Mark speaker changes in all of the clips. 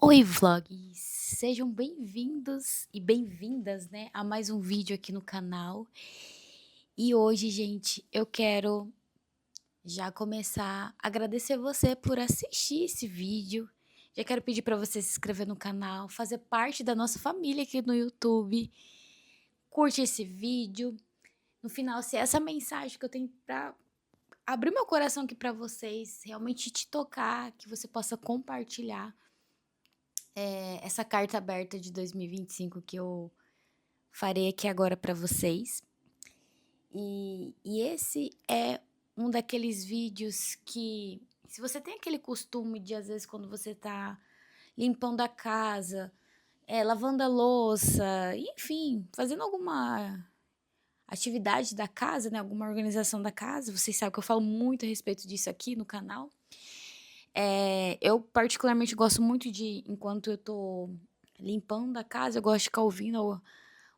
Speaker 1: Oi, vlogs! Sejam bem-vindos e bem-vindas, né, a mais um vídeo aqui no canal. E hoje, gente, eu quero já começar a agradecer você por assistir esse vídeo. Já quero pedir para você se inscrever no canal, fazer parte da nossa família aqui no YouTube. Curte esse vídeo. No final, se essa mensagem que eu tenho para abrir meu coração aqui para vocês realmente te tocar, que você possa compartilhar essa carta aberta de 2025 que eu farei aqui agora para vocês. E esse é um daqueles vídeos que, se você tem aquele costume de, às vezes, quando você tá limpando a casa, lavando a louça, enfim, fazendo alguma atividade da casa, né, alguma organização da casa, vocês sabem que eu falo muito a respeito disso aqui no canal. Eu particularmente gosto muito de, enquanto eu tô limpando a casa, eu gosto de ficar ouvindo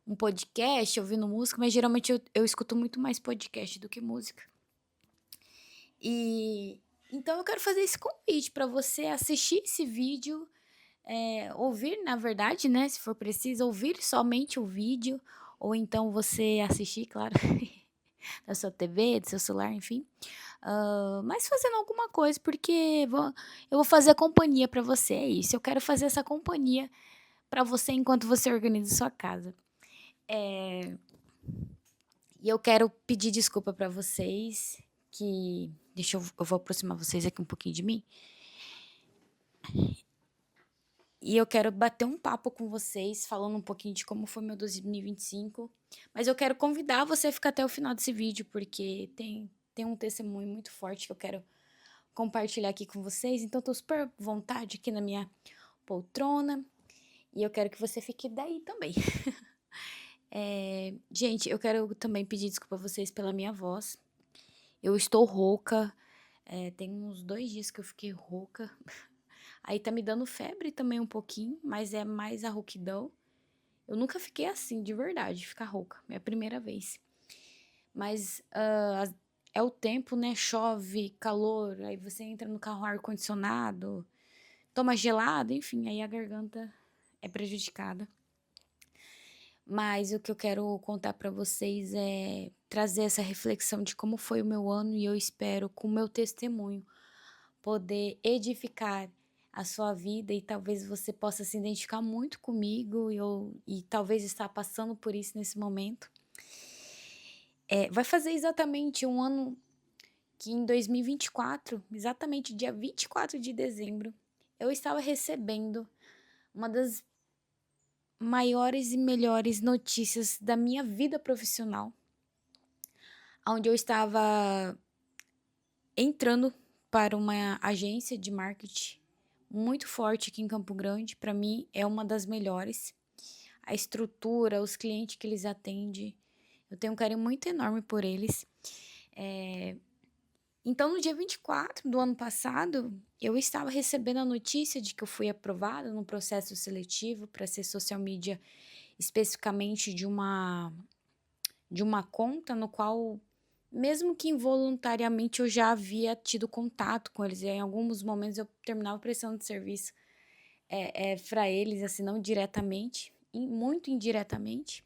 Speaker 1: um podcast, ouvindo música, mas geralmente eu escuto muito mais podcast do que música. E então eu quero fazer esse convite para você assistir esse vídeo, ouvir, na verdade, né, se for preciso, ouvir somente o vídeo, ou então você assistir, claro, da sua TV, do seu celular, enfim. Mas fazendo alguma coisa, porque eu vou fazer companhia para você, é isso. Eu quero fazer essa companhia para você enquanto você organiza sua casa. E eu quero pedir desculpa para vocês, que eu vou aproximar vocês aqui um pouquinho de mim. E eu quero bater um papo com vocês, falando um pouquinho de como foi meu 2025. Mas eu quero convidar você a ficar até o final desse vídeo, porque tem um testemunho muito forte que eu quero compartilhar aqui com vocês. Então, tô super à vontade aqui na minha poltrona. E eu quero que você fique daí também. Gente, eu quero também pedir desculpa a vocês pela minha voz. Eu estou rouca. Tem uns 2 dias que eu fiquei rouca. Aí tá me dando febre também um pouquinho, mas é mais a rouquidão. Eu nunca fiquei assim, de verdade, ficar rouca. É a primeira vez. Mas é o tempo, né? Chove, calor, aí você entra no carro ar-condicionado, toma gelado, enfim, aí a garganta é prejudicada. Mas o que eu quero contar para vocês é trazer essa reflexão de como foi o meu ano e eu espero, com o meu testemunho, poder edificar a sua vida e talvez você possa se identificar muito comigo e talvez estar passando por isso nesse momento. Vai fazer exatamente um ano que em 2024, exatamente dia 24 de dezembro, eu estava recebendo uma das maiores e melhores notícias da minha vida profissional, onde eu estava entrando para uma agência de marketing muito forte aqui em Campo Grande. Para mim é uma das melhores. A estrutura, os clientes que eles atendem, eu tenho um carinho muito enorme por eles. Então, no dia 24 do ano passado, eu estava recebendo a notícia de que eu fui aprovada no processo seletivo para ser social media, especificamente de uma conta no qual, mesmo que involuntariamente, eu já havia tido contato com eles. E em alguns momentos eu terminava prestando de serviço para eles, assim, não diretamente, muito indiretamente.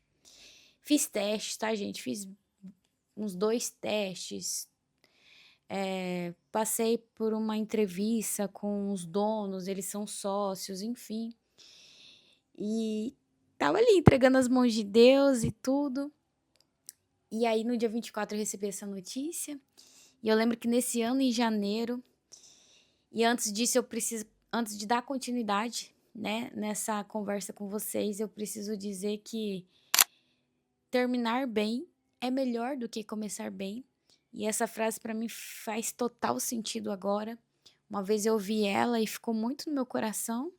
Speaker 1: Fiz testes, tá, gente? Fiz uns 2 testes. Passei por uma entrevista com os donos, eles são sócios, enfim. E tava ali entregando as mãos de Deus e tudo. E aí no dia 24 eu recebi essa notícia. E eu lembro que nesse ano, em janeiro, e antes disso antes de dar continuidade, né, nessa conversa com vocês, eu preciso dizer que terminar bem é melhor do que começar bem. E essa frase para mim faz total sentido agora. Uma vez eu ouvi ela e ficou muito no meu coração.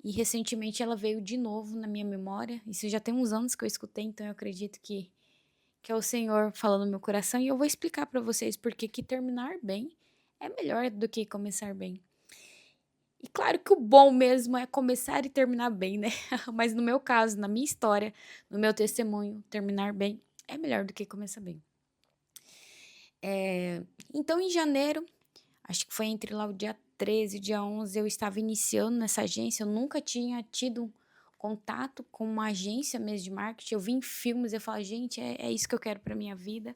Speaker 1: E recentemente ela veio de novo na minha memória. Isso já tem uns anos que eu escutei, então eu acredito que é o Senhor falando no meu coração. E eu vou explicar para vocês porque que terminar bem é melhor do que começar bem. E claro que o bom mesmo é começar e terminar bem, né? Mas no meu caso, na minha história, no meu testemunho, terminar bem é melhor do que começar bem. Então, em janeiro, acho que foi entre lá o dia 13, dia 11, eu estava iniciando nessa agência, eu nunca tinha tido contato com uma agência mesmo de marketing. Eu vi em filmes, eu falo, gente, é isso que eu quero para minha vida.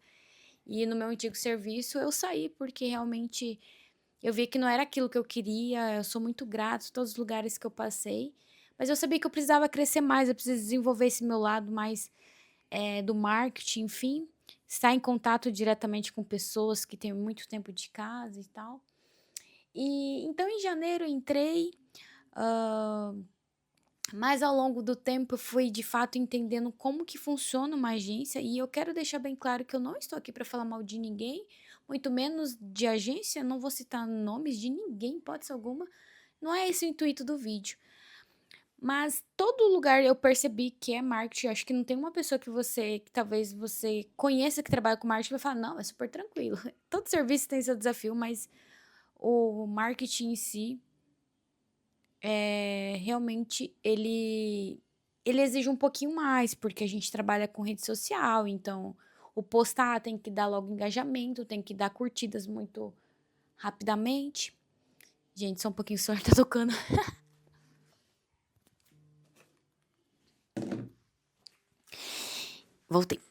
Speaker 1: E no meu antigo serviço eu saí porque realmente eu vi que não era aquilo que eu queria. Eu sou muito grata a todos os lugares que eu passei, mas eu sabia que eu precisava crescer mais, eu precisava desenvolver esse meu lado mais do marketing, enfim, estar em contato diretamente com pessoas que têm muito tempo de casa e tal. E então em janeiro eu entrei, hã, mas ao longo do tempo eu fui de fato entendendo como que funciona uma agência, e eu quero deixar bem claro que eu não estou aqui para falar mal de ninguém, muito menos de agência, não vou citar nomes de ninguém, hipótese alguma, não é esse o intuito do vídeo. Mas todo lugar eu percebi que é marketing. Acho que não tem uma pessoa que talvez você conheça que trabalha com marketing, vai falar, não, é super tranquilo. Todo serviço tem seu desafio, mas o marketing em si, realmente ele exige um pouquinho mais, porque a gente trabalha com rede social, então o postar tem que dar logo engajamento, tem que dar curtidas muito rapidamente. Gente, só um pouquinho só, tá tocando. Voltei.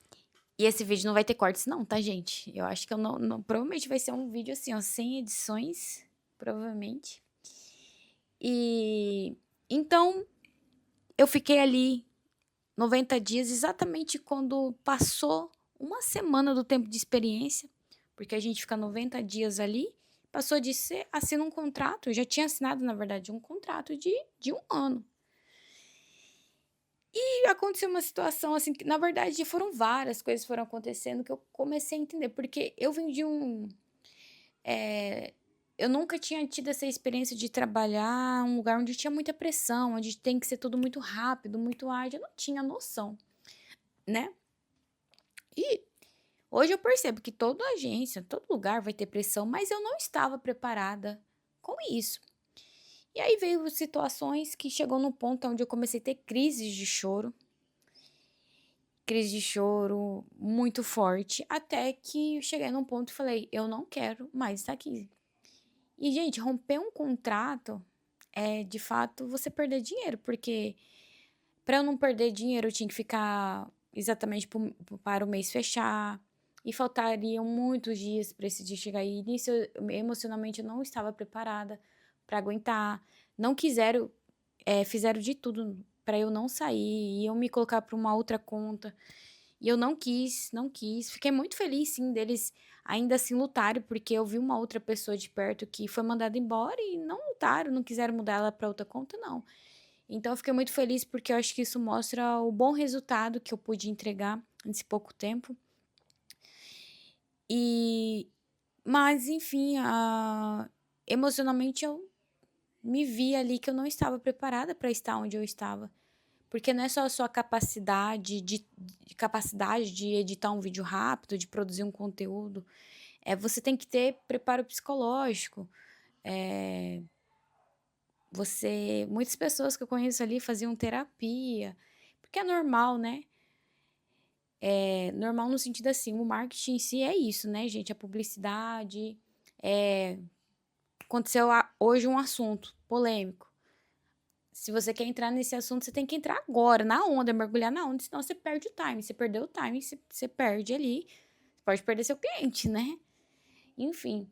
Speaker 1: E esse vídeo não vai ter cortes não, tá, gente? Eu acho que eu provavelmente vai ser um vídeo assim, ó, sem edições, provavelmente. E então eu fiquei ali 90 dias, exatamente quando passou uma semana do tempo de experiência, porque a gente fica 90 dias ali, passou de ser, assina um contrato, eu já tinha assinado, na verdade, um contrato de um ano. E aconteceu uma situação assim, que na verdade foram várias coisas que foram acontecendo que eu comecei a entender, porque eu vim de eh, eu nunca tinha tido essa experiência de trabalhar em um lugar onde tinha muita pressão, onde tem que ser tudo muito rápido, muito ágil, eu não tinha noção, né. E hoje eu percebo que toda agência, todo lugar vai ter pressão, mas eu não estava preparada com isso. E aí veio situações que chegou no ponto onde eu comecei a ter crises de choro, crise de choro muito forte, até que eu cheguei num ponto e falei: "Eu não quero mais estar aqui". E, gente, romper um contrato é, de fato, você perder dinheiro, porque para eu não perder dinheiro, eu tinha que ficar exatamente para o mês fechar, e faltariam muitos dias para esse dia chegar, e nisso emocionalmente eu não estava preparada para aguentar. Não quiseram, fizeram de tudo para eu não sair, iam me colocar para uma outra conta. E eu não quis, não quis. Fiquei muito feliz, sim, deles ainda assim lutarem, porque eu vi uma outra pessoa de perto que foi mandada embora e não lutaram, não quiseram mudar ela para outra conta, não. Então eu fiquei muito feliz porque eu acho que isso mostra o bom resultado que eu pude entregar nesse pouco tempo. E mas enfim, emocionalmente eu me vi ali que eu não estava preparada para estar onde eu estava. Porque não é só a sua capacidade de editar um vídeo rápido, de produzir um conteúdo, você tem que ter preparo psicológico. Eh, muitas pessoas que eu conheço ali faziam terapia, porque é normal, né. É normal no sentido assim, o marketing em si é isso, né, gente, a publicidade. Aconteceu hoje um assunto polêmico. Se você quer entrar nesse assunto, você tem que entrar agora, na onda, mergulhar na onda, senão você perde o time. Você perdeu o time, você perde ali, você pode perder seu cliente, né? Enfim,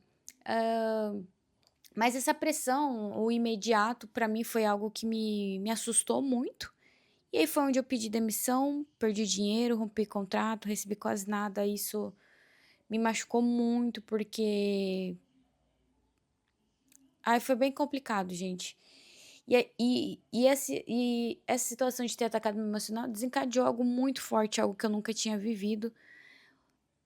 Speaker 1: mas essa pressão, o imediato, pra mim foi algo que me assustou muito. E aí foi onde eu pedi demissão, perdi dinheiro, rompi contrato, recebi quase nada. Isso me machucou muito, porque ai, foi bem complicado, gente. E essa situação de ter atacado meu emocional desencadeou algo muito forte, algo que eu nunca tinha vivido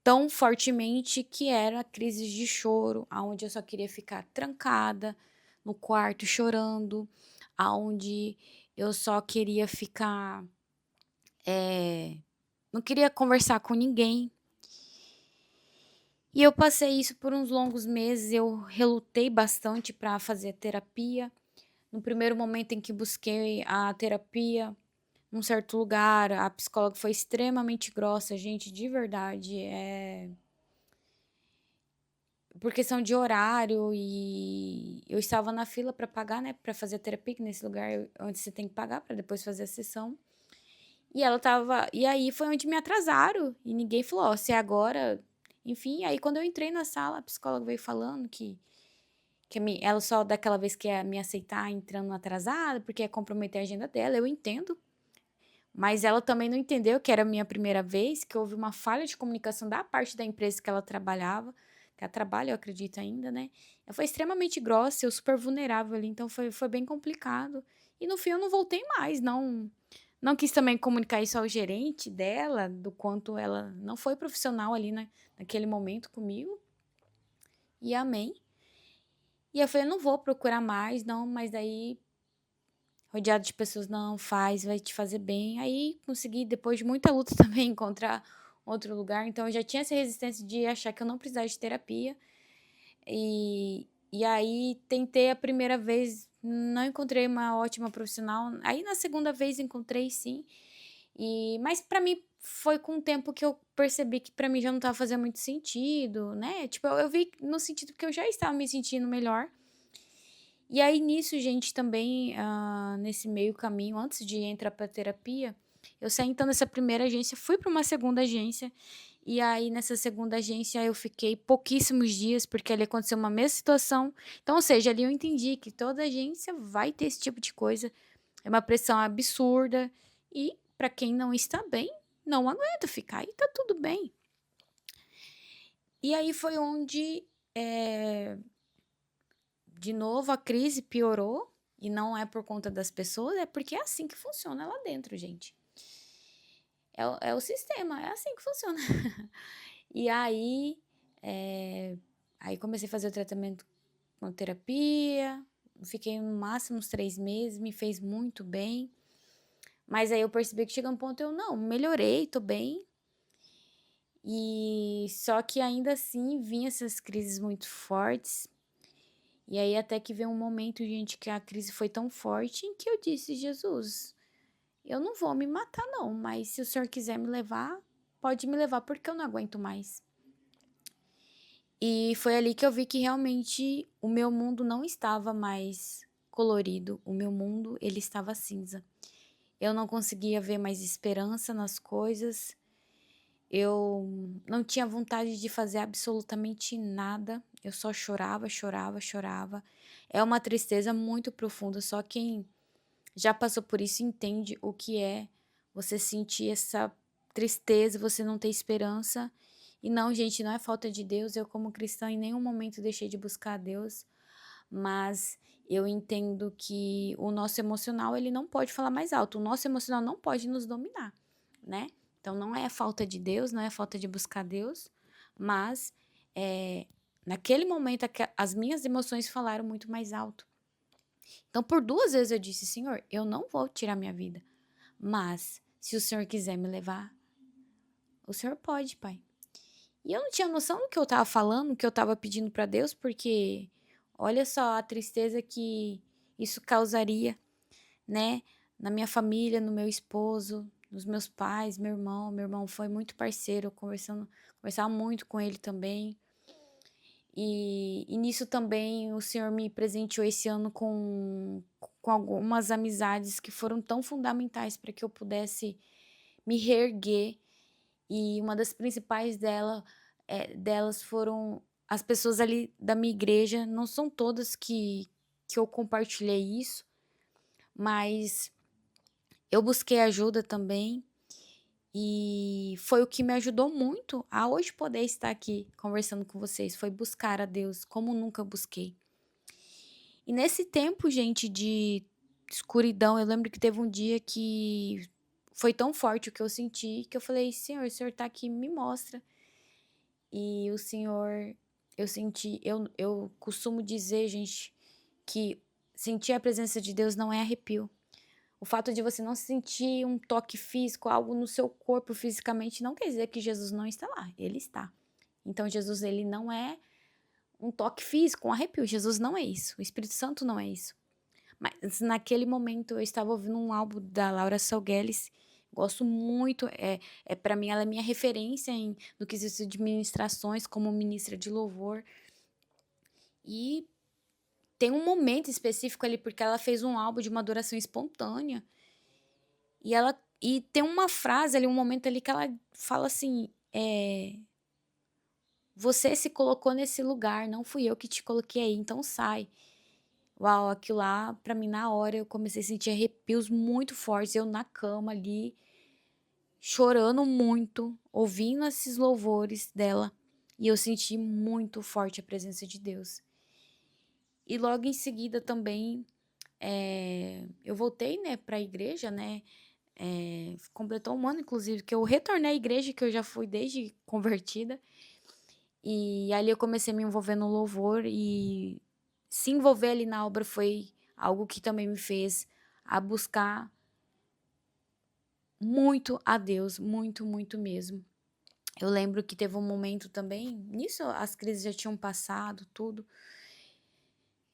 Speaker 1: tão fortemente, que era crises de choro, aonde eu só queria ficar trancada no quarto chorando, aonde eu só queria ficar, não queria conversar com ninguém. E eu passei isso por uns longos meses, eu relutei bastante para fazer terapia. No primeiro momento em que busquei a terapia, num certo lugar, a psicóloga foi extremamente grossa, gente, de verdade. por questão de horário e eu estava na fila para pagar, né, para fazer a terapia, que nesse lugar onde você tem que pagar para depois fazer a sessão. E aí foi onde me atrasaram e ninguém falou: "Ó, se é agora", enfim, aí quando eu entrei na sala, a psicóloga veio falando que ela só daquela vez quer me aceitar entrando atrasada, porque é comprometer a agenda dela, eu entendo. Mas ela também não entendeu que era a minha primeira vez, que houve uma falha de comunicação da parte da empresa que ela trabalhava, que ela trabalha, eu acredito ainda, né. Ela foi extremamente grossa, eu super vulnerável ali, então foi bem complicado. E no fim eu não voltei mais, não quis também comunicar isso ao gerente dela, do quanto ela não foi profissional ali, né, naquele momento comigo, e amém. E eu falei: "Eu não vou procurar mais não", mas daí rodeado de pessoas, não, faz, vai te fazer bem. Aí consegui, depois de muita luta também, encontrar outro lugar. Então eu já tinha essa resistência de achar que eu não precisava de terapia. E aí tentei a primeira vez, não encontrei uma ótima profissional. Aí na segunda vez encontrei sim. Mas pra mim foi com o tempo que eu percebi que pra mim já não estava fazendo muito sentido, né? Tipo, eu vi no sentido que eu já estava me sentindo melhor. E aí nisso, gente, também, nesse meio caminho, antes de entrar pra terapia, eu saí então dessa primeira agência, fui para uma segunda agência, e aí nessa segunda agência eu fiquei pouquíssimos dias, porque ali aconteceu uma mesma situação. Então, ou seja, ali eu entendi que toda agência vai ter esse tipo de coisa, é uma pressão absurda, e para quem não está bem, não aguenta ficar, e tá tudo bem. E aí foi onde, de novo a crise piorou, e não é por conta das pessoas, é porque é assim que funciona lá dentro, gente. É o sistema, é assim que funciona. E aí, aí comecei a fazer o tratamento com terapia, fiquei no máximo uns 3 meses, me fez muito bem, mas aí eu percebi que chega um ponto eu: "Não, melhorei, tô bem", e só que ainda assim vinha essas crises muito fortes. E aí até que veio um momento, gente, que a crise foi tão forte em que eu disse: "Jesus, eu não vou me matar não, mas se o senhor quiser me levar, pode me levar porque eu não aguento mais". E foi ali que eu vi que realmente o meu mundo não estava mais colorido, o meu mundo ele estava cinza. Eu não conseguia ver mais esperança nas coisas, eu não tinha vontade de fazer absolutamente nada, eu só chorava, chorava, chorava. É uma tristeza muito profunda, só quem já passou por isso entende o que é você sentir essa tristeza, você não ter esperança. E não, gente, não é falta de Deus, eu como cristã em nenhum momento deixei de buscar a Deus, mas eu entendo que o nosso emocional, ele não pode falar mais alto, o nosso emocional não pode nos dominar, né. Então não é falta de Deus, não é falta de buscar Deus, mas, naquele momento as minhas emoções falaram muito mais alto. Então por 2 vezes eu disse: "Senhor, eu não vou tirar minha vida, mas se o Senhor quiser me levar, o Senhor pode, Pai". E eu não tinha noção do que eu estava falando, o que eu estava pedindo para Deus, porque olha só a tristeza que isso causaria, né, na minha família, no meu esposo, nos meus pais, meu irmão foi muito parceiro, conversava muito com ele também. E nisso também o Senhor me presenteou esse ano com algumas amizades que foram tão fundamentais para que eu pudesse me reerguer, e uma das principais delas foram as pessoas ali da minha igreja, não são todas que eu compartilhei isso, mas eu busquei ajuda também, e foi o que me ajudou muito a hoje poder estar aqui conversando com vocês, foi buscar a Deus como nunca busquei. E nesse tempo, gente, de escuridão, eu lembro que teve um dia que foi tão forte o que eu senti, que eu falei: "Senhor, o Senhor tá aqui, me mostra". E o Senhor, eu senti, eu costumo dizer, gente, que sentir a presença de Deus não é arrepio. O fato de você não sentir um toque físico, algo no seu corpo fisicamente, não quer dizer que Jesus não está lá, ele está. Então Jesus, ele não é um toque físico, um arrepio, Jesus não é isso, o Espírito Santo não é isso. Mas naquele momento eu estava ouvindo um álbum da Laura Salgueles, gosto muito, para mim ela é minha referência no quesito de ministrações como ministra de louvor, E tem um momento específico ali, porque ela fez um álbum de uma adoração espontânea. E tem uma frase ali, um momento ali que ela fala assim: você se colocou nesse lugar, não fui eu que te coloquei aí, então sai. Uau, aquilo lá, pra mim, na hora, eu comecei a sentir arrepios muito fortes. Eu na cama ali, chorando muito, ouvindo esses louvores dela. E eu senti muito forte a presença de Deus. E logo em seguida também, eu voltei, né, pra igreja, né? Completou um ano, inclusive, que eu retornei à igreja, que eu já fui desde convertida. E ali eu comecei a me envolver no louvor e se envolver ali na obra foi algo que também me fez a buscar muito a Deus, muito, muito mesmo. Eu lembro que teve um momento também, nisso as crises já tinham passado, tudo.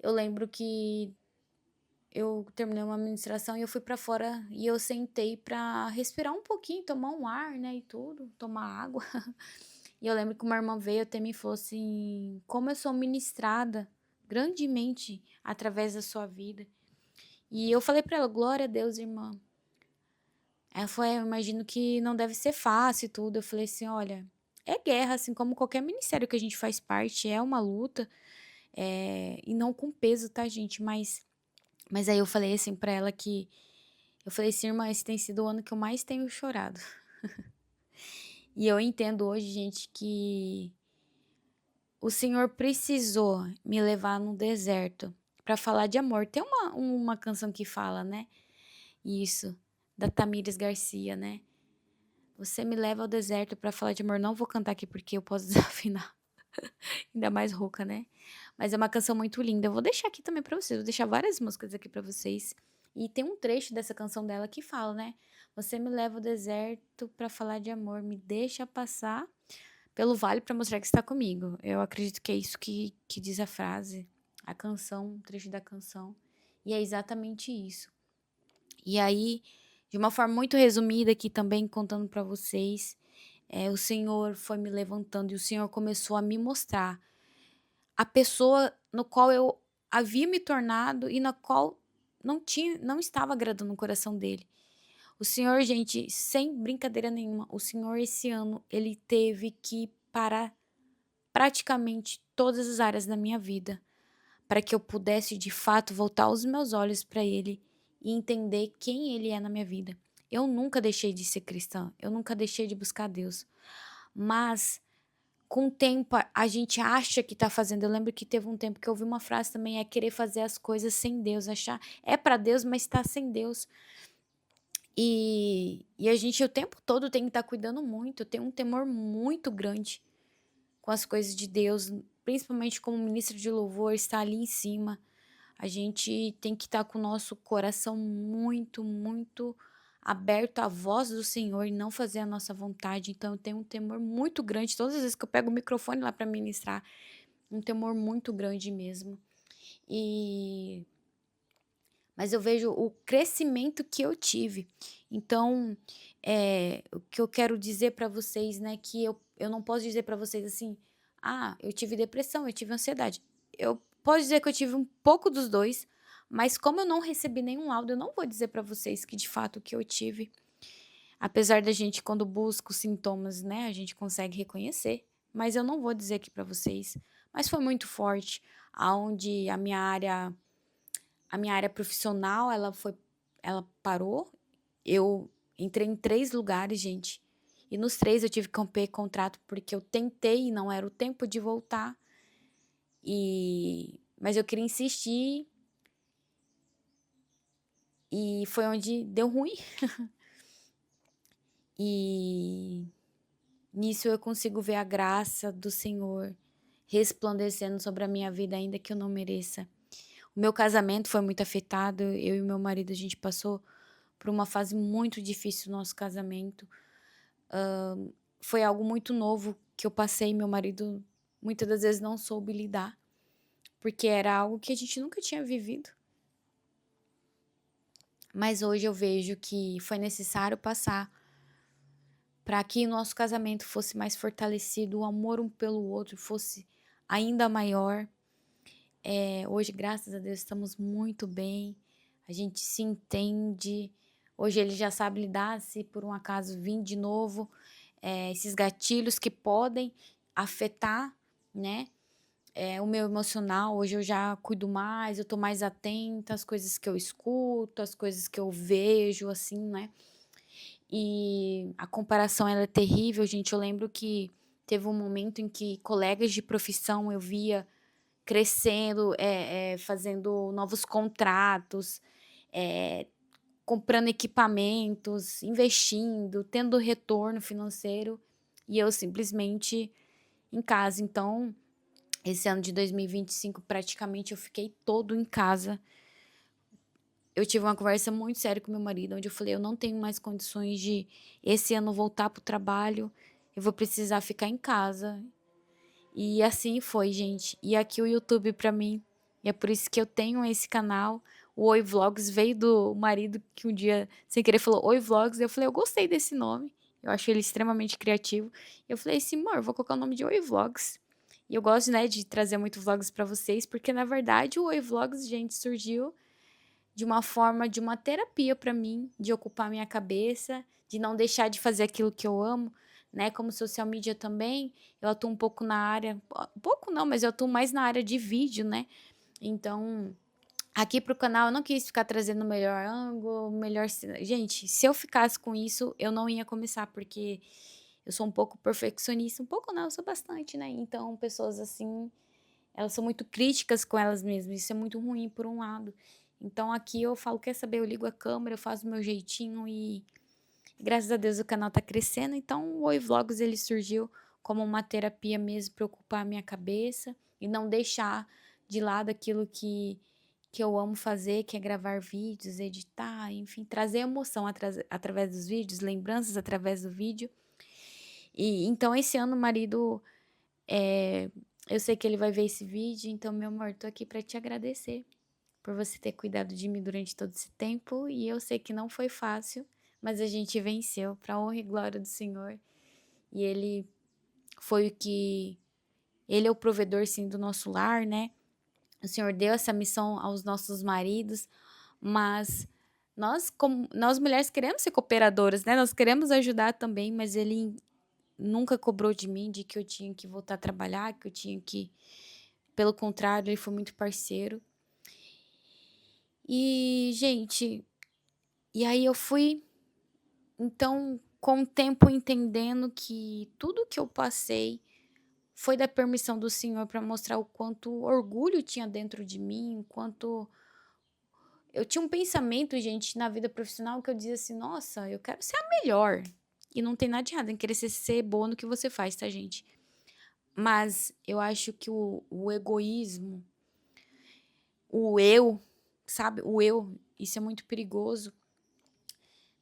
Speaker 1: Eu lembro que eu terminei uma ministração e eu fui pra fora e eu sentei pra respirar um pouquinho, tomar um ar, né, e tudo, tomar água. E eu lembro que uma irmã veio até mim e falou assim: como eu sou ministrada grandemente através da sua vida. E eu falei pra ela: glória a Deus, irmã. Ela falou: eu imagino que não deve ser fácil e tudo. Eu falei assim: olha, é guerra, assim como qualquer ministério que a gente faz parte, é uma luta, e não com peso, tá, gente? Mas aí eu falei assim pra ela que. Eu falei assim, irmã, esse tem sido o ano que eu mais tenho chorado. E eu entendo hoje, gente, que o Senhor precisou me levar no deserto pra falar de amor. Tem uma canção que fala, né? Isso, da Tamires Garcia, né? Você me leva ao deserto pra falar de amor. Não vou cantar aqui porque eu posso desafinar. Ainda mais rouca, né? Mas é uma canção muito linda. Eu vou deixar aqui também pra vocês. Vou deixar várias músicas aqui pra vocês. E tem um trecho dessa canção dela que fala, né? Você me leva ao deserto pra falar de amor. Me deixa passar pelo vale pra mostrar que está comigo. Eu acredito que é isso que diz a frase, a canção, um trecho da canção. E é exatamente isso. E aí, de uma forma muito resumida aqui também, contando pra vocês, o Senhor foi me levantando e o Senhor começou a me mostrar a pessoa no qual eu havia me tornado e na qual não estava agradando o coração dele. O Senhor, gente, sem brincadeira nenhuma, o Senhor esse ano, ele teve que parar praticamente todas as áreas da minha vida para que eu pudesse de fato voltar os meus olhos para ele e entender quem ele é na minha vida. Eu nunca deixei de ser cristã, eu nunca deixei de buscar Deus, mas com o tempo a gente acha que tá fazendo. Eu lembro que teve um tempo que eu ouvi uma frase também, é querer fazer as coisas sem Deus, achar é para Deus, mas tá sem Deus. E a gente o tempo todo tem que estar cuidando muito. Eu tenho um temor muito grande com as coisas de Deus, principalmente como ministro de louvor, está ali em cima. A gente tem que estar com o nosso coração muito, muito aberto à voz do Senhor e não fazer a nossa vontade. Então eu tenho um temor muito grande todas as vezes que eu pego o microfone lá para ministrar, um temor muito grande mesmo. E mas eu vejo o crescimento que eu tive. Então, o que eu quero dizer para vocês, né, que eu não posso dizer para vocês assim: "Ah, eu tive depressão, eu tive ansiedade". Eu posso dizer que eu tive um pouco dos 2, mas como eu não recebi nenhum laudo, eu não vou dizer para vocês que de fato o que eu tive. Apesar da gente quando busca os sintomas, né, a gente consegue reconhecer, mas eu não vou dizer aqui para vocês. Mas foi muito forte, aonde a minha área profissional, ela parou. Eu entrei em 3 lugares, gente, e nos 3 eu tive que romper contrato, porque eu tentei e não era o tempo de voltar, mas eu queria insistir, e foi onde deu ruim. E nisso eu consigo ver a graça do Senhor resplandecendo sobre a minha vida, ainda que eu não mereça. O meu casamento foi muito afetado, eu e meu marido, a gente passou por uma fase muito difícil no nosso casamento. Foi algo muito novo que eu passei, meu marido muitas das vezes não soube lidar, porque era algo que a gente nunca tinha vivido. Mas hoje eu vejo que foi necessário passar para que o nosso casamento fosse mais fortalecido, o amor um pelo outro fosse ainda maior. Hoje, graças a Deus, estamos muito bem, a gente se entende. Hoje ele já sabe lidar se por um acaso vir de novo, esses gatilhos que podem afetar, né, o meu emocional. Hoje eu já cuido mais, eu tô mais atenta às coisas que eu escuto, às coisas que eu vejo, assim, né. E a comparação ela é terrível, gente. Eu lembro que teve um momento em que colegas de profissão eu via crescendo, fazendo novos contratos, eh, comprando equipamentos, investindo, tendo retorno financeiro, e eu simplesmente em casa. Então, esse ano de 2025 praticamente eu fiquei todo em casa. Eu tive uma conversa muito séria com meu marido, onde eu falei: "Eu não tenho mais condições de esse ano voltar para o trabalho, eu vou precisar ficar em casa". E assim foi, gente. E aqui o YouTube pra mim, e é por isso que eu tenho esse canal. O Oi Vlogs veio do marido que um dia, sem querer, falou Oi Vlogs. Eu falei: "Eu gostei desse nome". Eu acho ele extremamente criativo. Eu falei assim: "Amor, eu vou colocar o nome de Oi Vlogs". E eu gosto, né, de trazer muito vlogs pra vocês, porque na verdade o Oi Vlogs, gente, surgiu de uma forma de uma terapia para mim, de ocupar minha cabeça, de não deixar de fazer aquilo que eu amo, né, como social media também, eu atuo um pouco na área, um pouco não, mas eu atuo mais na área de vídeo, né, então, aqui para o canal eu não quis ficar trazendo o melhor ângulo, o melhor gente, se eu ficasse com isso, eu não ia começar, porque eu sou um pouco perfeccionista, um pouco não, eu sou bastante, né, então pessoas assim, elas são muito críticas com elas mesmas, isso é muito ruim por um lado. Então aqui eu falo: "Quer saber, eu ligo a câmera, eu faço o meu jeitinho", e graças a Deus o canal tá crescendo. Então o Oi Vlogs ele surgiu como uma terapia mesmo pra ocupar a minha cabeça e não deixar de lado aquilo que eu amo fazer, que é gravar vídeos, editar, enfim, trazer emoção através dos vídeos, lembranças através do vídeo. E então esse ano o marido, eh, eu sei que ele vai ver esse vídeo, então meu amor, tô aqui pra te agradecer por você ter cuidado de mim durante todo esse tempo, e eu sei que não foi fácil, mas a gente venceu, para honra e glória do Senhor. E ele é o provedor sim do nosso lar, né? O Senhor deu essa missão aos nossos maridos, mas nós como nós mulheres queremos ser cooperadoras, né? Nós queremos ajudar também, mas ele nunca cobrou de mim de que eu tinha que voltar a trabalhar, que eu tinha que, pelo contrário, ele foi muito parceiro. E, gente, e aí eu fui, então, com o tempo entendendo que tudo que eu passei foi da permissão do Senhor para mostrar o quanto orgulho tinha dentro de mim, o quanto eu tinha um pensamento, gente, na vida profissional que eu dizia assim: "Nossa, eu quero ser a melhor". E não tem nada de errado em querer ser boa no que você faz, tá, gente? Mas eu acho que o egoísmo, o eu, sabe, o eu, isso é muito perigoso.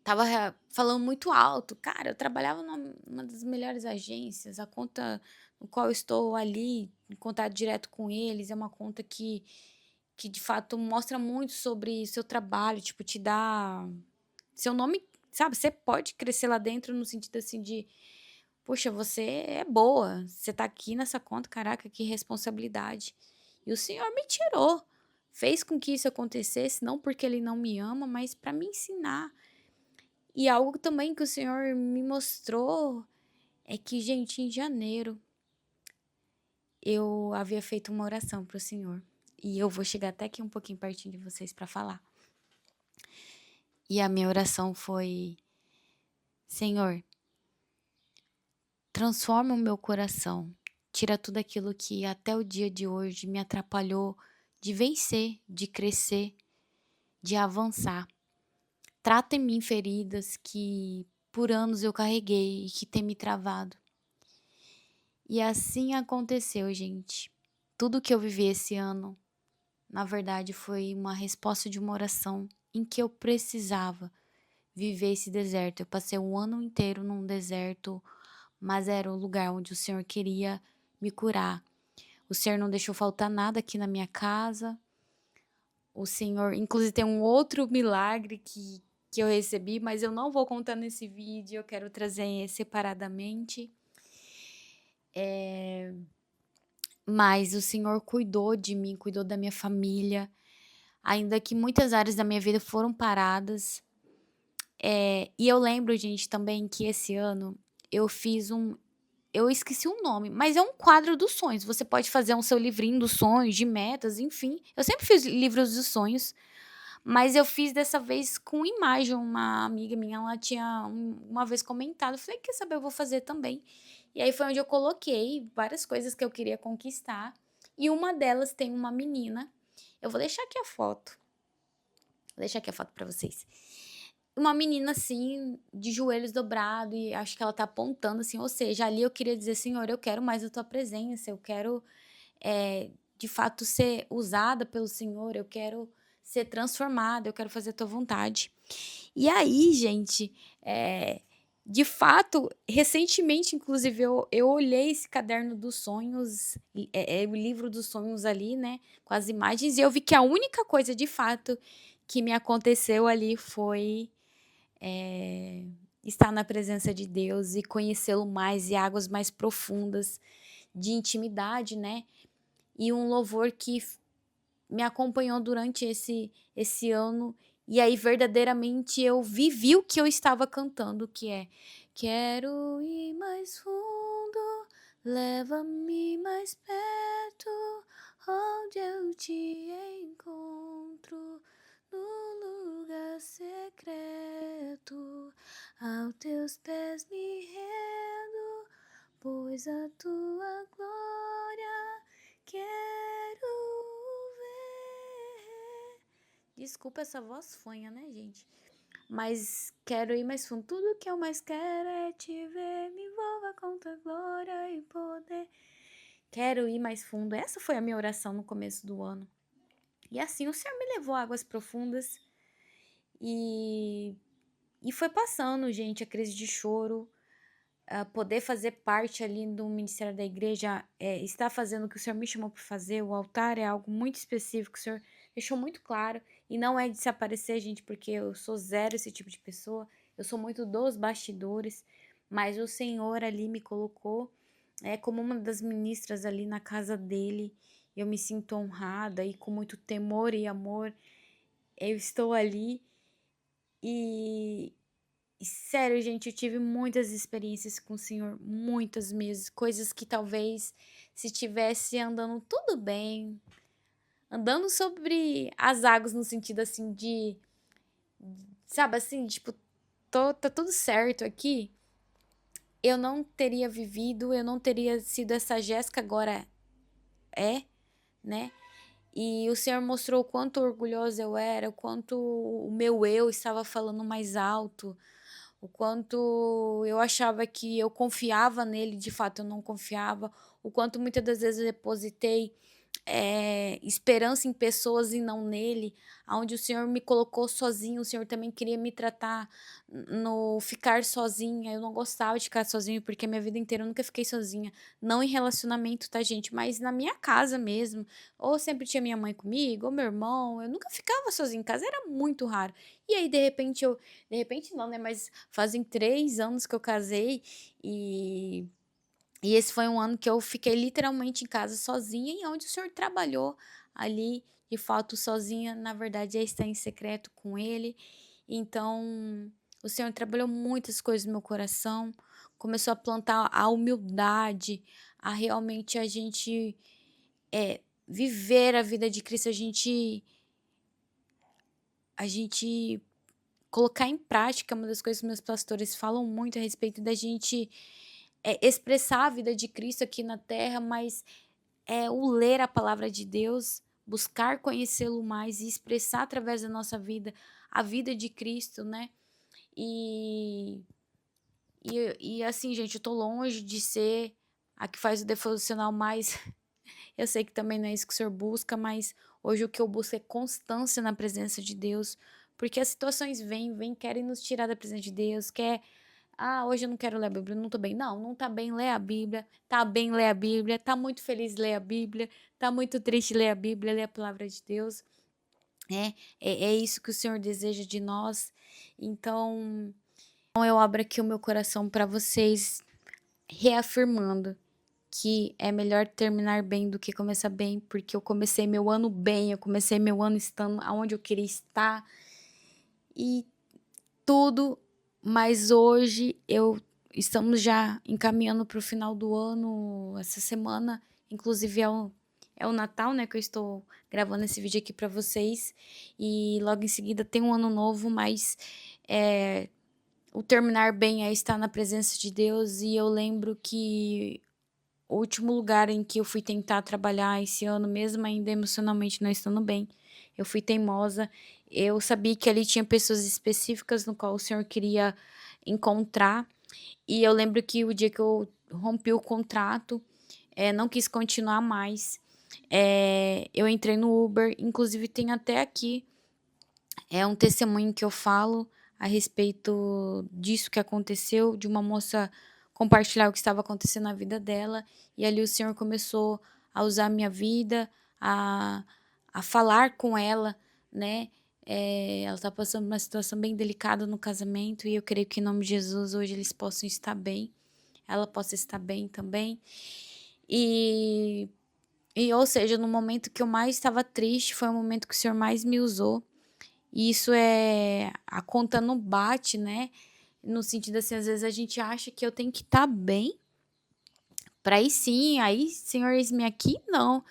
Speaker 1: Tava falando muito alto. Cara, eu trabalhava numa das melhores agências, a conta no qual eu estou ali em contato direto com eles é uma conta que de fato mostra muito sobre seu trabalho, tipo, te dá seu nome, sabe, você pode crescer lá dentro no sentido, assim, de: "Poxa, você é boa, você tá aqui nessa conta, caraca, que responsabilidade". E o Senhor me tirou, fez com que isso acontecesse, não porque Ele não me ama, mas para me ensinar. E algo também que o Senhor me mostrou é que, gente, em janeiro eu havia feito uma oração para o Senhor. E eu vou chegar até aqui um pouquinho pertinho de vocês para falar. E a minha oração foi: Senhor, transforma o meu coração. Tira tudo aquilo que até o dia de hoje me atrapalhou de vencer, de crescer, de avançar. Trata em mim feridas que por anos eu carreguei e que tem me travado. E assim aconteceu, gente. Tudo que eu vivi esse ano, na verdade, foi uma resposta de uma oração em que eu precisava viver esse deserto. Eu passei um ano inteiro num deserto, mas era o lugar onde o Senhor queria me curar. O Senhor não deixou faltar nada aqui na minha casa. O Senhor, inclusive, tem um outro milagre que eu recebi, mas eu não vou contar nesse vídeo, eu quero trazer separadamente. mas o Senhor cuidou de mim, cuidou da minha família, ainda que muitas áreas da minha vida foram paradas. E eu lembro, gente, também que esse ano eu fiz eu esqueci o nome, mas é um quadro dos sonhos. Você pode fazer um seu livrinho dos sonhos, de metas, enfim. Eu sempre fiz livros dos sonhos, mas eu fiz dessa vez com imagem. Uma amiga minha, ela tinha uma vez comentado. Eu falei: "Quer saber? Eu vou fazer também". E aí foi onde eu coloquei várias coisas que eu queria conquistar. E uma delas tem uma menina. Eu vou deixar aqui a foto. Vou deixar aqui a foto pra vocês. Uma menina, assim, de joelhos dobrados, e acho que ela tá apontando, assim, ou seja, ali eu queria dizer: "Senhor, eu quero mais a tua presença, eu quero, de fato ser usada pelo Senhor, eu quero ser transformada, eu quero fazer a tua vontade". E aí, gente, de fato, recentemente, inclusive, eu olhei esse caderno dos sonhos, o livro dos sonhos ali, né, com as imagens, e eu vi que a única coisa, de fato, que me aconteceu ali foi estar na presença de Deus e conhecê-lo mais, e águas mais profundas de intimidade, né, e um louvor que me acompanhou durante esse ano, e aí verdadeiramente eu vivi o que eu estava cantando, que é: "Quero ir mais fundo, leva-me mais perto, onde eu te encontro, no lugar secreto, aos teus pés me rendo, pois a tua glória quero ver". Desculpa essa voz fanha, né, gente? Mas quero ir mais fundo. Tudo que eu mais quero é te ver. Me envolva com tua glória e poder. Quero ir mais fundo. Essa foi a minha oração no começo do ano. E assim, o Senhor me levou a águas profundas. E, e foi passando, gente, a crise de choro. Poder fazer parte ali do ministério da igreja, está fazendo o que o Senhor me chamou para fazer. O altar é algo muito específico, o Senhor deixou muito claro, e não é de se aparecer, gente, porque eu sou zero esse tipo de pessoa, eu sou muito dos bastidores, mas o Senhor ali me colocou como uma das ministras ali na casa dele. Eu me sinto honrada e com muito temor e amor eu estou ali. E, e sério, gente, eu tive muitas experiências com o Senhor, muitas mesmo, coisas que talvez se tivesse andando tudo bem, andando sobre as águas no sentido assim de, sabe assim, tipo, tá tudo certo aqui, eu não teria vivido, eu não teria sido essa Jéssica agora né? E o Senhor mostrou o quanto orgulhosa eu era, o quanto o meu eu estava falando mais alto, o quanto eu achava que eu confiava nele, de fato eu não confiava, o quanto muitas das vezes eu depositei esperança em pessoas e não nele, aonde o Senhor me colocou sozinho, o Senhor também queria me tratar no ficar sozinha. Eu não gostava de ficar sozinha, porque a minha vida inteira eu nunca fiquei sozinha, não em relacionamento, tá, gente, mas na minha casa mesmo, ou sempre tinha minha mãe comigo, ou meu irmão, eu nunca ficava sozinha em casa, era muito raro. E aí, de repente não, né, mas fazem 3 anos que eu casei, e esse foi um ano que eu fiquei literalmente em casa sozinha, e onde o Senhor trabalhou ali, de fato, sozinha, na verdade, é estar em secreto com Ele. Então, o Senhor trabalhou muitas coisas no meu coração, começou a plantar a humildade, a realmente a gente viver a vida de Cristo, a gente colocar em prática uma das coisas que meus pastores falam muito a respeito da gente expressar a vida de Cristo aqui na terra, mas o ler a palavra de Deus, buscar conhecê-lo mais e expressar através da nossa vida a vida de Cristo, né? E, e assim, gente, eu tô longe de ser a que faz o devocional mais. Eu sei que também não é isso que o Senhor busca, mas hoje o que eu busco é constância na presença de Deus, porque as situações vêm, querem nos tirar da presença de Deus, hoje eu não quero ler a Bíblia, não tô bem. Não, não tá bem, lê a Bíblia. Tá bem, lê a Bíblia. Tá muito feliz, lê a Bíblia. Tá muito triste, lê a Bíblia, lê a palavra de Deus. É isso que o Senhor deseja de nós. Então eu abro aqui o meu coração para vocês, reafirmando que é melhor terminar bem do que começar bem, porque eu comecei meu ano bem, eu comecei meu ano estando aonde eu queria estar e tudo, mas hoje estamos já encaminhando para o final do ano, essa semana, inclusive é o Natal, né, que eu estou gravando esse vídeo aqui para vocês, e logo em seguida tem um ano novo, mas o terminar bem é estar na presença de Deus, e eu lembro que o último lugar em que eu fui tentar trabalhar esse ano, mesmo ainda emocionalmente não estando bem, eu fui teimosa. Eu sabia que ali tinha pessoas específicas no qual o Senhor queria encontrar. E eu lembro que o dia que eu rompi o contrato, não quis continuar mais. Eu entrei no Uber, inclusive tem até aqui um testemunho que eu falo a respeito disso que aconteceu, de uma moça compartilhar o que estava acontecendo na vida dela, e ali o Senhor começou a usar a minha vida, a, a falar com ela, né? Ela está passando uma situação bem delicada no casamento, e eu creio que em nome de Jesus hoje eles possam estar bem, ela possa estar bem também. E, ou seja, no momento que eu mais estava triste, foi o momento que o Senhor mais me usou. E isso a conta não bate, né? No sentido assim, às vezes a gente acha que eu tenho que estar bem para aí sim, aí, Senhor, eis-me aqui, não.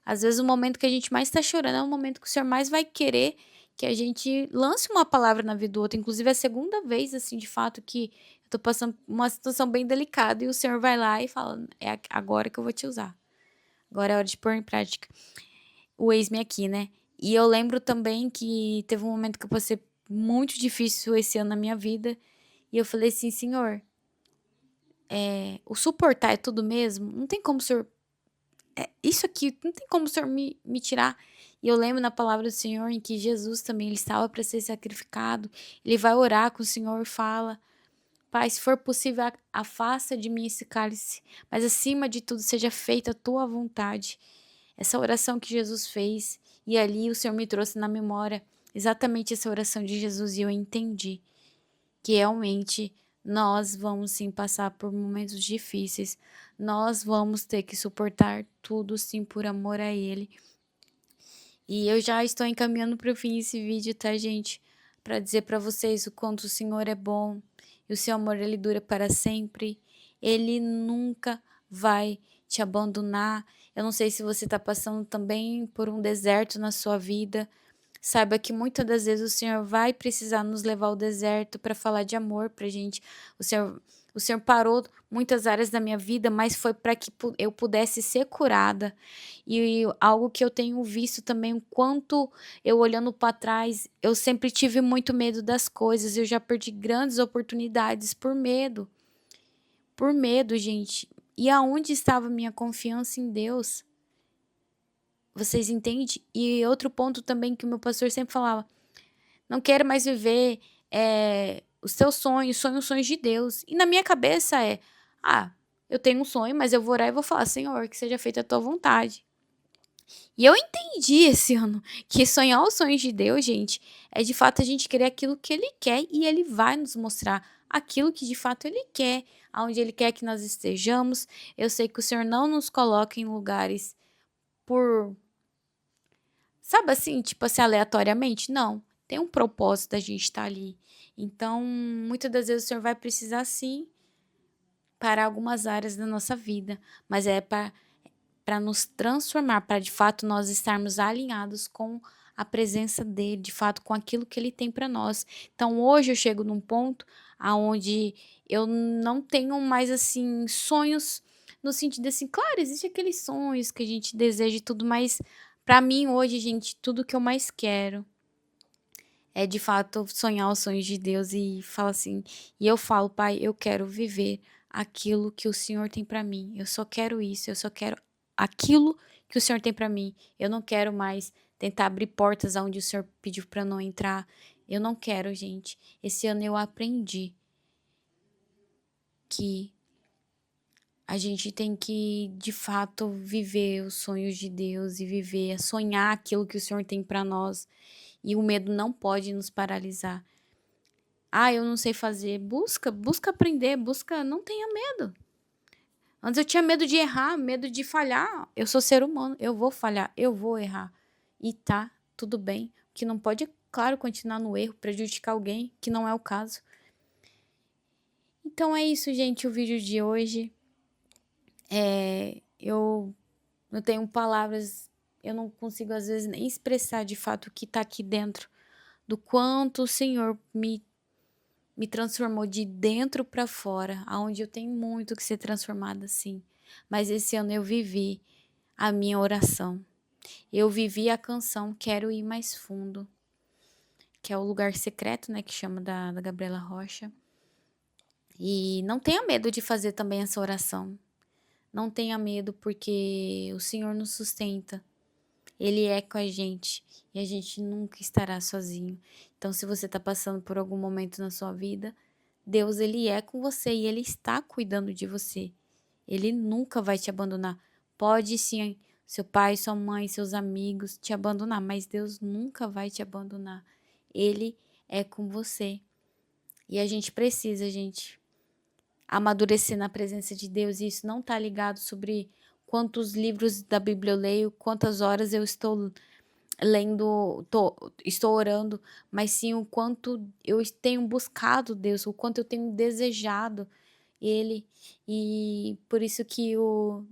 Speaker 1: Às vezes o momento que a gente mais está chorando é o momento que o Senhor mais vai querer que a gente lance uma palavra na vida do outro. Inclusive, é a segunda vez, assim, de fato, que eu tô passando uma situação bem delicada e o Senhor vai lá e fala: é agora que eu vou te usar. Agora é hora de pôr em prática o eis-me aqui, né? E eu lembro também que teve um momento que eu passei muito difícil esse ano na minha vida. E eu falei assim, Senhor, o suportar é tudo mesmo? Não tem como o Senhor... isso aqui, não tem como o Senhor me tirar. E eu lembro na palavra do Senhor em que Jesus também, ele estava para ser sacrificado. Ele vai orar com o Senhor e fala, Pai, se for possível, afasta de mim esse cálice. Mas acima de tudo, seja feita a tua vontade. Essa oração que Jesus fez, e ali o Senhor me trouxe na memória exatamente essa oração de Jesus, e eu entendi que realmente nós vamos sim passar por momentos difíceis, nós vamos ter que suportar tudo sim por amor a Ele. E eu já estou encaminhando para o fim esse vídeo, tá, gente? Para dizer para vocês o quanto o Senhor é bom e o seu amor ele dura para sempre. Ele nunca vai te abandonar. Eu não sei se você está passando também por um deserto na sua vida. Saiba que muitas das vezes o Senhor vai precisar nos levar ao deserto para falar de amor pra gente. O Senhor parou muitas áreas da minha vida, mas foi para que eu pudesse ser curada. E algo que eu tenho visto também, o quanto eu olhando para trás, eu sempre tive muito medo das coisas. Eu já perdi grandes oportunidades por medo. Por medo, gente. E aonde estava minha confiança em Deus? Vocês entendem? E outro ponto também que o meu pastor sempre falava: não quero mais viver os teus sonhos, sonhos, sonhos de Deus. E na minha cabeça eu tenho um sonho, mas eu vou orar e vou falar, Senhor, que seja feita a tua vontade. E eu entendi esse ano que sonhar os sonhos de Deus, gente, é de fato a gente querer aquilo que Ele quer e Ele vai nos mostrar aquilo que de fato Ele quer, aonde Ele quer que nós estejamos. Eu sei que o Senhor não nos coloca em lugares por, sabe assim, tipo assim, aleatoriamente? Não. Tem um propósito da gente estar ali. Então, muitas das vezes o Senhor vai precisar sim para algumas áreas da nossa vida, mas é para nos transformar, para de fato nós estarmos alinhados com a presença dele, de fato com aquilo que ele tem para nós. Então, hoje eu chego num ponto aonde eu não tenho mais assim sonhos no sentido assim, claro, existe aqueles sonhos que a gente deseja e tudo, mas para mim hoje, gente, tudo que eu mais quero é de fato sonhar os sonhos de Deus e fala assim, e eu falo, Pai, eu quero viver aquilo que o Senhor tem para mim. Eu só quero isso, eu só quero aquilo que o Senhor tem para mim. Eu não quero mais tentar abrir portas aonde o Senhor pediu para não entrar. Eu não quero, gente. Esse ano eu aprendi que a gente tem que, de fato, viver os sonhos de Deus e viver, sonhar aquilo que o Senhor tem para nós. E o medo não pode nos paralisar. Eu não sei fazer. Busca aprender, busca, não tenha medo. Antes eu tinha medo de errar, medo de falhar. Eu sou ser humano, eu vou falhar, eu vou errar. E tá, tudo bem. O que não pode, é, claro, continuar no erro, prejudicar alguém, que não é o caso. Então é isso, gente, o vídeo de hoje. Eu não tenho palavras, eu não consigo às vezes nem expressar de fato o que tá aqui dentro, do quanto o Senhor me transformou de dentro para fora, aonde eu tenho muito que ser transformada, sim. Mas esse ano eu vivi a minha oração. Eu vivi a canção Quero Ir Mais Fundo, que é o lugar secreto, né, que chama da Gabriela Rocha. E não tenha medo de fazer também essa oração. Não tenha medo, porque o Senhor nos sustenta. Ele é com a gente e a gente nunca estará sozinho. Então, se você está passando por algum momento na sua vida, Deus, ele é com você e ele está cuidando de você. Ele nunca vai te abandonar. Pode sim, seu pai, sua mãe, seus amigos te abandonar, mas Deus nunca vai te abandonar. Ele é com você. E a gente precisa, gente, amadurecer na presença de Deus. E isso não está ligado sobre quantos livros da Bíblia eu leio, quantas horas eu estou lendo, estou orando, mas sim o quanto eu tenho buscado Deus, o quanto eu tenho desejado Ele. E por isso que o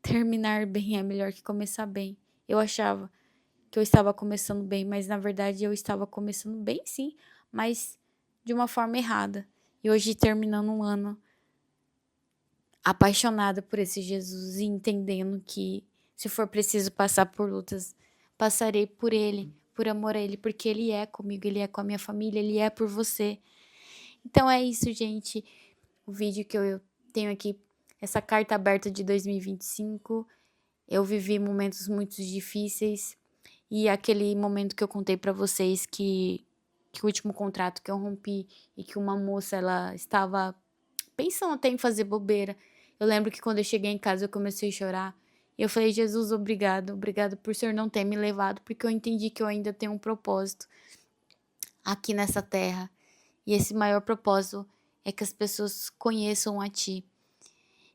Speaker 1: terminar bem é melhor que começar bem. Eu achava que eu estava começando bem, mas na verdade eu estava começando bem, sim, mas de uma forma errada. E hoje, terminando um ano, apaixonada por esse Jesus e entendendo que, se for preciso passar por lutas, passarei por Ele, por amor a Ele, porque Ele é comigo, Ele é com a minha família, Ele é por você. Então é isso, gente. O vídeo que eu tenho aqui, essa carta aberta de 2025. Eu vivi momentos muito difíceis e aquele momento que eu contei pra vocês que o último contrato que eu rompi e que uma moça, ela estava pensando até em fazer bobeira. Eu lembro que quando eu cheguei em casa eu comecei a chorar. E eu falei, Jesus, obrigado. Obrigado por o Senhor não ter me levado, porque eu entendi que eu ainda tenho um propósito aqui nessa terra. E esse maior propósito é que as pessoas conheçam a Ti.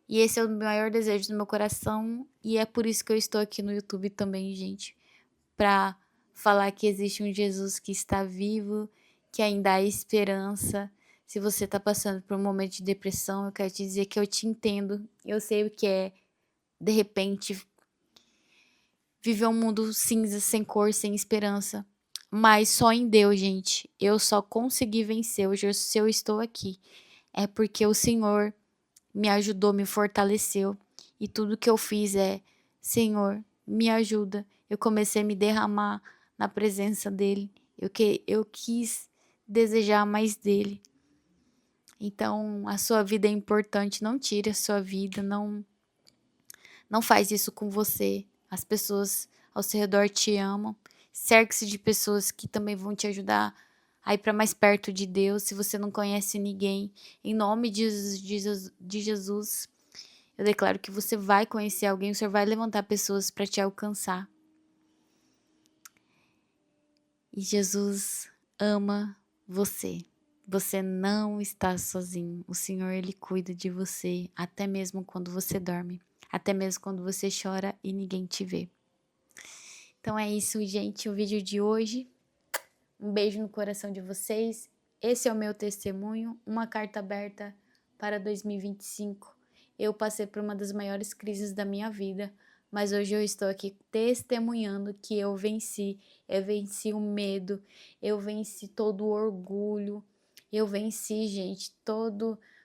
Speaker 1: E esse é o maior desejo do meu coração. E é por isso que eu estou aqui no YouTube também, gente. Pra falar que existe um Jesus que está vivo, que ainda há esperança. Se você está passando por um momento de depressão, eu quero te dizer que eu te entendo. Eu sei o que é, de repente, viver um mundo cinza, sem cor, sem esperança. Mas só em Deus, gente. Eu só consegui vencer. Hoje, se eu estou aqui, é porque o Senhor me ajudou, me fortaleceu. E tudo que eu fiz é, Senhor, me ajuda. Eu comecei a me derramar na presença dEle. Eu quis desejar mais dEle. Então, a sua vida é importante. Não tire a sua vida. Não faz isso com você. As pessoas ao seu redor te amam. Cerque-se de pessoas que também vão te ajudar a ir para mais perto de Deus. Se você não conhece ninguém, em nome de Jesus, eu declaro que você vai conhecer alguém, o Senhor vai levantar pessoas para te alcançar. E Jesus ama você. Você não está sozinho. O Senhor, Ele cuida de você, até mesmo quando você dorme. Até mesmo quando você chora e ninguém te vê. Então é isso, gente, o vídeo de hoje. Um beijo no coração de vocês. Esse é o meu testemunho, uma carta aberta para 2025. Eu passei por uma das maiores crises da minha vida, mas hoje eu estou aqui testemunhando que eu venci o medo, eu venci todo o orgulho, eu venci, gente,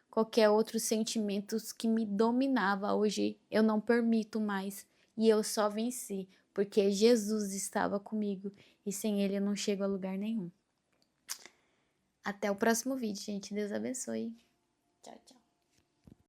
Speaker 1: qualquer outro sentimento que me dominava. Hoje eu não permito mais e eu só venci, porque Jesus estava comigo e sem Ele eu não chego a lugar nenhum. Até o próximo vídeo, gente. Deus abençoe. Tchau, tchau.